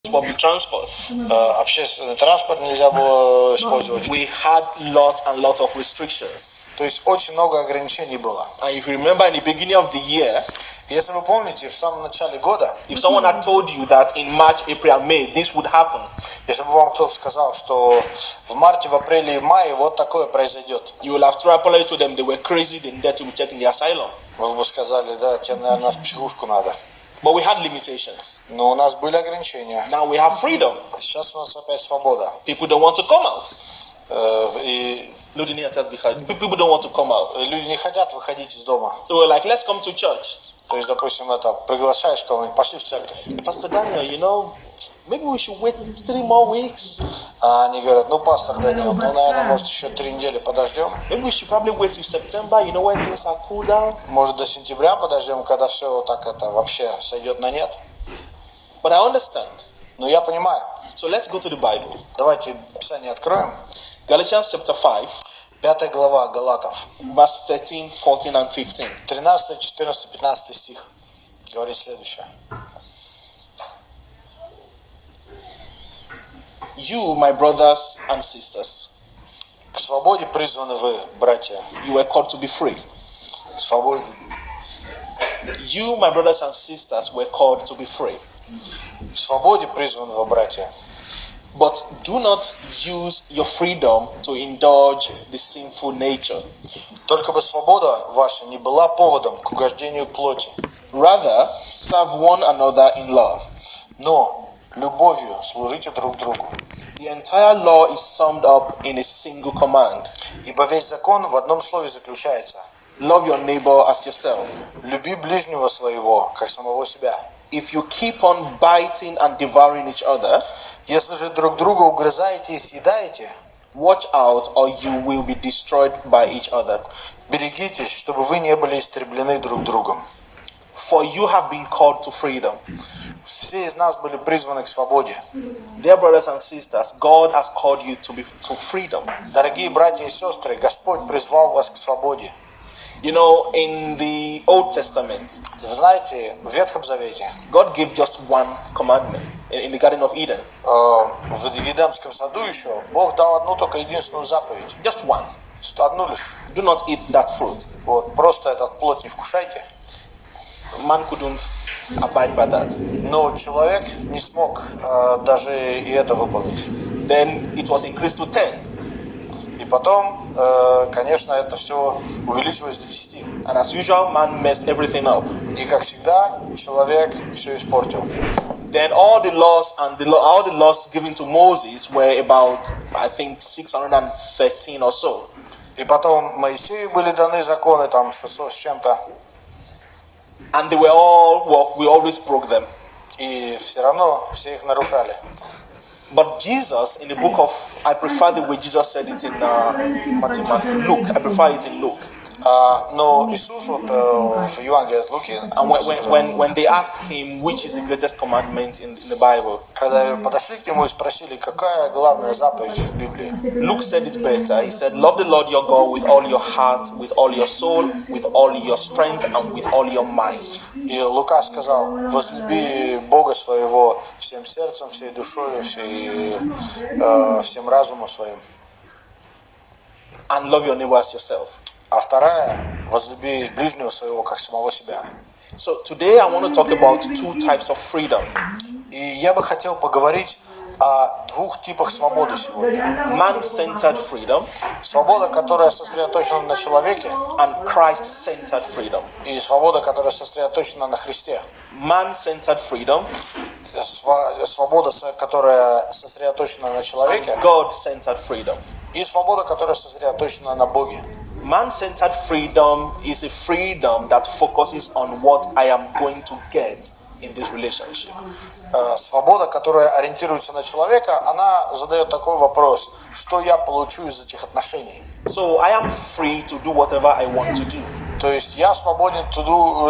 public transport. Общественный транспорт нельзя было использовать. We had lots and lots of restrictions. То есть очень много ограничений было. And if you remember in the beginning of the year, если вы помните, в самом начале года, if someone had told you that in March, April, May this would happen, если бы вам кто-то сказал, что в марте, в апреле и мае вот такое произойдет, you will have extrapolated to them they were crazy, they needed to be checked in the asylum. вы бы сказали, да, тебе, наверное, в психушку надо. But we had limitations. Но у нас были ограничения. Now we have freedom. Сейчас у нас опять свобода. People don't want to come out. И people don't want to come out. люди не хотят выходить из дома. So we're like, let's come to church. То есть, допустим, приглашаешь кого-нибудь, пошли в церковь. Pastor Daniel, maybe we should wait 3 more weeks. А они говорят, пастор Даниил, наверное, может, еще 3 недели подождем. Maybe we should probably wait till September, when things are cool down. Может, до сентября подождем, когда все вообще сойдет на нет. But I understand. Но я понимаю. So let's go to the Bible. Давайте Писание откроем. Galatians chapter 5. 5 глава Галатов. Verse 13, 14 and 15. 13, 14, 15 стих. Говорит следующее. You, my brothers and sisters, К свободе призваны вы, братья. you were called to be free. Свободе. You, my brothers and sisters, were called to be free. К свободе призваны вы, братья. But do not use your freedom to indulge the sinful nature. Только бы свобода ваша не была поводом к угождению плоти. Rather, serve one another in love. Но любовью служите друг другу. The entire law is summed up in a single command. Ибо весь закон в одном слове заключается. Love your neighbor as yourself. Люби ближнего своего, как самого себя. If you keep on biting and devouring each other, если же друг друга угрызаете и съедаете, watch out or you will be destroyed by each other. Берегитесь, чтобы вы не были истреблены друг другом. For you have been called to freedom. Все из нас были призваны к свободе. Dear brothers and sisters, God has called you to freedom. Дорогие братья и сестры, Господь призвал вас к свободе. In the Old Testament, вы знаете, в Ветхом Завете God gave just one commandment in the Garden of Eden. В Едемском саду еще Бог дал одну только единственную заповедь. Just one. Одну лишь. Do not eat that fruit. Просто этот плод не вкушайте. Man couldn't abide by that. Но человек не смог даже и это выполнить. Then it was increased to 10. И потом, конечно, это все увеличилось до 10. And as usual, man messed everything up. И как всегда, человек все испортил. Then all the laws given to Moses were about, I think, 613 or so. И потом Моисею были даны законы, там 600 с чем-то. And they were we always broke them. И все равно все их нарушали. But Jesus, in the book of, I prefer the way Jesus said it in Luke. I prefer it in Luke. Но Иисус в Евангелии от Луки, and when they asked him which is the greatest commandment in the Bible, когда подошли к нему и спросили, какая главная заповедь в Библии, Luke said it better. He said, "Love the Lord your God with all your heart, with all your soul, with all your strength, and with all your mind." И Лука сказал, возлюби Бога своего всем сердцем, всей душой, всем разумом своим. And love your neighbor as yourself. А вторая, возлюби ближнего своего, как самого себя. So today I want to talk about 2 types of freedom. И я бы хотел поговорить о 2 типах свободы сегодня. Man-centered freedom. Свобода, которая сосредоточена на человеке. And Christ-centered freedom. И свобода, которая сосредоточена на Христе. Man-centered freedom. Свобода, которая сосредоточена на человеке. God-centered freedom. И свобода, которая сосредоточена на Боге. Man-centered freedom is a freedom that focuses on what I am going to get in this relationship. Свобода, которая ориентируется на человека, она задает такой вопрос: что я получу из этих отношений? So I am free to do whatever I want to do. То есть я свободен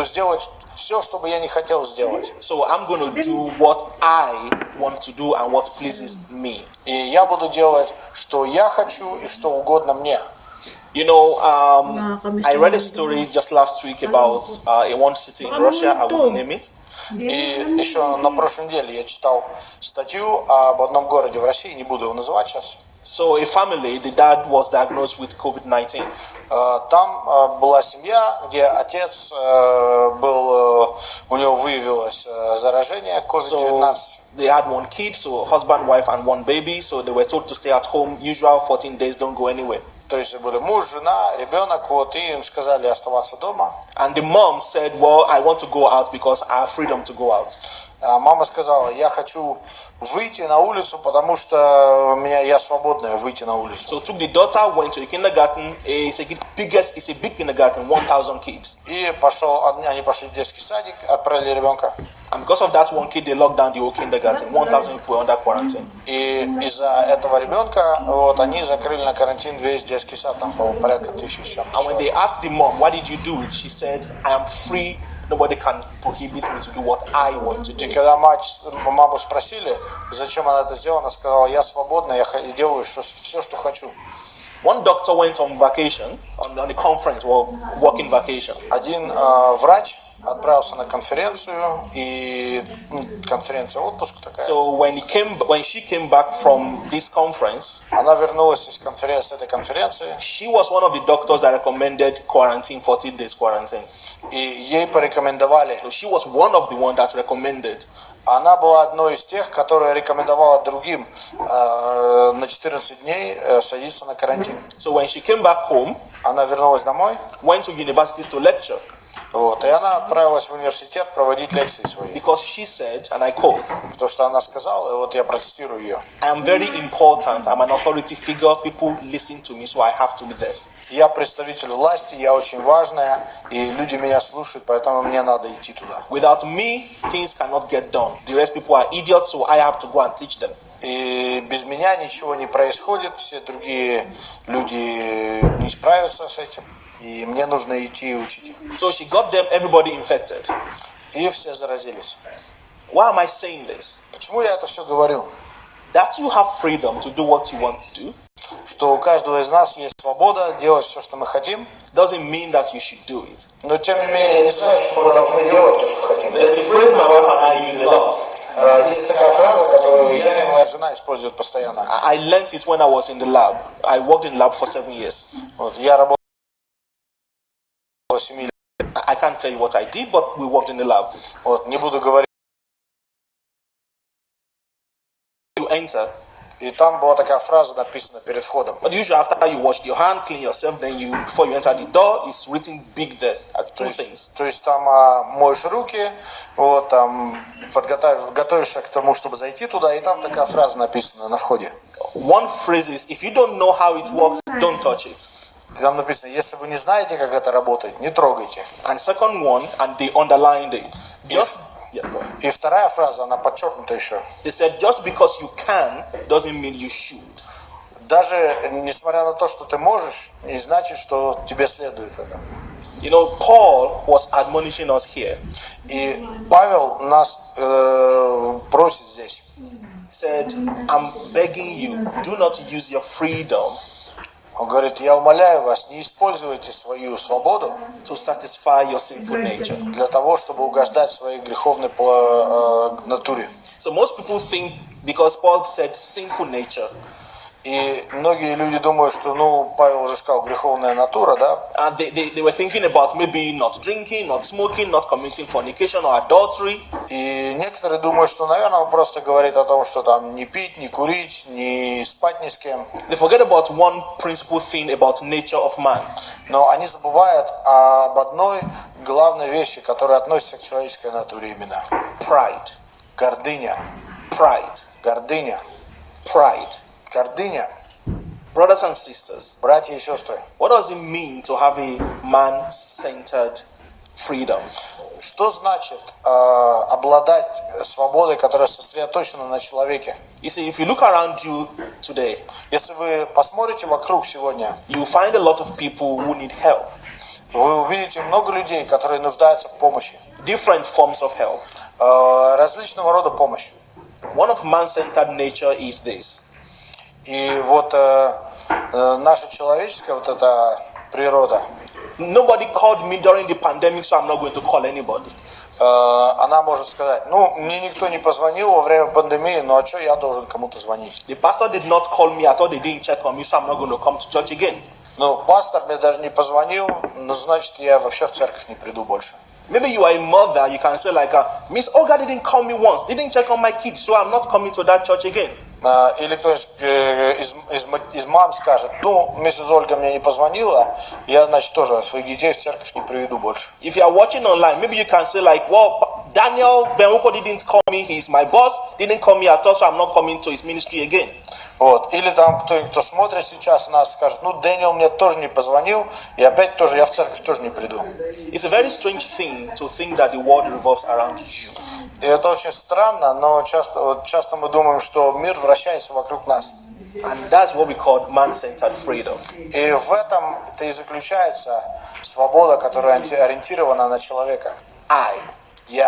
сделать все, что бы я не хотел сделать. So I'm going to do what I want to do and what pleases me. И я буду делать, что я хочу и что угодно мне. I read a story just last week about one city in Russia. I won't name it. И еще на прошлой неделе я читал статью об одном городе в России, не буду его называть сейчас. So a family, the dad was diagnosed with COVID-19. Там была семья, где отец был, у него выявилось заражение COVID-19. So they had one kid, so husband, wife, and one baby. So they were told to stay at home. Usual 14 days, don't go anywhere. То есть были муж, жена, ребенок, вот, и им сказали оставаться дома. And the mom said, well, I want to go out because I have freedom to go out. А мама сказала, я хочу выйти на улицу, потому что я свободная выйти на улицу. So took the daughter, went to the kindergarten. It's a big kindergarten, 1,000 kids. И они пошли в детский садик, отправили ребенка. And because of that one kid, they locked down the whole kindergarten. 1,000 people were under quarantine. И из-за этого ребенка вот они закрыли на карантин весь детский сад, там порядка 1000 And when they asked the mom, why did you do it? She said, I am free. Nobody can prohibit me to do what I want to do. И когда маму спросили, зачем она это сделала, она сказала, я свободна, я делаю все, что хочу. One doctor went on vacation, on a conference, or working vacation. Один врач отправился на конференцию, и конференция отпуск такая. So when she came back from this conference, Она вернулась с этой конференции, she was one of the doctors that recommended quarantine, 14 days quarantine. и ей порекомендовали. So she was one of the ones that recommended. Она была одной из тех, которая рекомендовала другим на 14 дней садиться на карантин. So when she came back home, Она вернулась домой, went to universities to lecture. вот, и она отправилась в университет проводить лекции свои. Because she said, and I quote, Потому что она сказала, и вот я процитирую ее. I am very important. I'm an authority figure. People listen to me, so I have to be there. Я представитель власти, я очень важная, и люди меня слушают, поэтому мне надо идти туда. Without me, things cannot get done. The rest people are idiots, so I have to go and teach them. И без меня ничего не происходит, все другие люди не справятся с этим, и мне нужно идти и учить их. So she got them, everybody infected. И все заразились. Why am I saying this? Почему я это все говорил? That you have freedom to do what you want to do Что у каждого из нас есть свобода делать все, что мы хотим, doesn't mean that you should do it. но тем не менее не значит, что мы должны делать то, что хотим. There's a phrase my wife and I use a lot. Есть такая фраза, которую я и моя жена используют постоянно. I learned it when I was in the lab. I worked in the lab for 7 years. Вот, я работал 7 лет. I can't tell you what I did, but we worked in the lab. Вот, не буду говорить. You enter, И там была такая фраза написана перед входом. but usually after you wash your hand, clean yourself, then before you enter the door, it's written big there at two things. То есть там моешь руки, вот там готовишься к тому, чтобы зайти туда, и там такая фраза написана на входе. One phrase is, if you don't know how it works, don't touch it. И там написано, если вы не знаете, как это работает, не трогайте. And second one, and they underlined it. И вторая фраза, она подчеркнута еще. They said, just because you can doesn't mean you should. Даже несмотря на то, что ты можешь, не значит, что тебе следует это. You know, Paul was admonishing us here. И Павел нас просит здесь. He said, I'm begging you, do not use your freedom Он говорит, я умоляю вас, не используйте свою свободу to satisfy your sinful nature. для того, чтобы угождать своей греховной натуре. So most people think, because Paul said sinful nature, И многие люди думают, что, Павел уже сказал, греховная натура, да? and they were thinking about maybe not drinking, not smoking, not committing fornication or adultery. И некоторые думают, что, наверное, он просто говорит о том, что там не пить, не курить, не спать ни с кем. They forget about one principal thing about nature of man. Но они забывают об одной главной вещи, которая относится к человеческой натуре именно. Pride. Гордыня. Pride. Гордыня. Pride. Гордыня. Brothers and sisters, Братья и сестры, what does it mean to have a man-centered freedom? что значит обладать свободой, которая сосредоточена на человеке? You see, if you look around you today, Если вы посмотрите вокруг сегодня, you will find a lot of people who need help. вы увидите много людей, которые нуждаются в помощи. Different forms of help. Различного рода помощь. One of man-centered nature is this. И вот наша человеческая вот эта природа. Nobody called me during the pandemic, so I'm not going to call anybody. она может сказать, ну, мне никто не позвонил во время пандемии, ну а что я должен кому-то звонить? The pastor did not call me. I thought they didn't check on me, so I'm not going to come to church again. Ну, пастор мне даже не позвонил, ну, значит, я вообще в церковь не приду больше. Maybe you are a mother. You can say like, Miss Olga didn't call me once. Didn't check on my kids, so I'm not coming to that church again. Или кто-нибудь из мам скажет, ну, миссис Ольга мне не позвонила, я, значит, тоже своих детей в церковь не приведу больше. If you are watching online, maybe you can say like, well, Daniel Benwoko didn't call me. He's my boss. Didn't call me at all, so I'm not coming to his ministry again. Вот. Или там кто смотрит сейчас нас, скажет, ну, Дэниел мне тоже не позвонил, и опять тоже я в церковь тоже не приду. It's a very strange thing to think that the world revolves around you. И это очень странно, но часто мы думаем, что мир вращается вокруг нас. And that's what we call man-centered freedom. И в этом-то и заключается свобода, которая ориентирована на человека. I